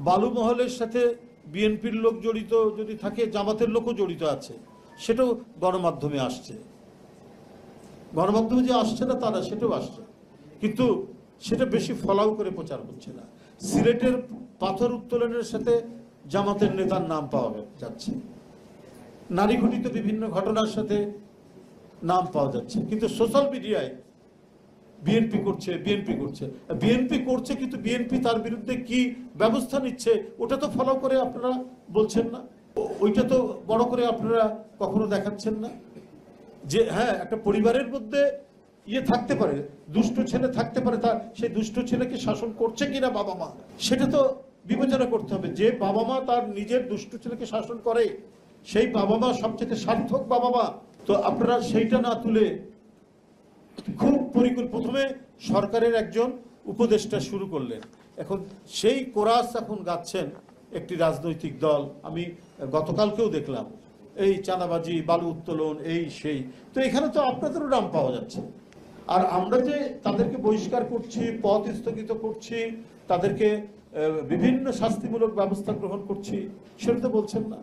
বালু মহলের সাথে বিএনপির লোক জড়িত যদি থাকে, জামাতের লোকও জড়িত আছে, সেটাও গণমাধ্যমে আসছে। গণমাধ্যমে যে আসছে না তারা, সেটাও আসছে, কিন্তু সেটা বেশি ফলাও করে প্রচার হচ্ছে না। সিলেটের পাথর উত্তোলনের সাথে জামাতের নেতার নাম পাওয়া যাচ্ছে, নারী ঘটিত বিভিন্ন ঘটনার সাথে নাম পাওয়া যাচ্ছে, কিন্তু সোশ্যাল মিডিয়ায় বিএনপি করছে বিএনপি করছে বিএনপি করছে, কিন্তু বিএনপি তার বিরুদ্ধে কি ব্যবস্থা নিচ্ছে ওটা তো ফলো করে আপনারা বলছেন না, ওইটা তো বড় করে আপনারা কখনো দেখাচ্ছেন না। যে হ্যাঁ, একটা পরিবারের মধ্যে থাকতে পারে, দুষ্ট ছেলে থাকতে পারে, তার সেই দুষ্ট ছেলেকে শাসন করছে কিনা বাবা মা, সেটা তো বিবেচনা করতে হবে। যে বাবা মা তার নিজের দুষ্ট ছেলেকে শাসন করে, সেই বাবা মা সবচেয়ে সার্থক বাবা মা। তো আপনারা সেইটা না তুলে খুব প্রথমে সরকারের একজন উপদেষ্টা শুরু করলেন, এখন সেই কোরাস এখন গাচ্ছেন একটি রাজনৈতিক দল। আমি গতকালকেও দেখলাম এই চাঁদাবাজি, বালু উত্তোলন, এই সেই। তো এখানে তো আপনাদেরও নাম পাওয়া যাচ্ছে, আর আমরা যে তাদেরকে বহিষ্কার করছি, পদ স্থগিত করছি, তাদেরকে বিভিন্ন শাস্তিমূলক ব্যবস্থা গ্রহণ করছি, সেটা তো বলছেন না।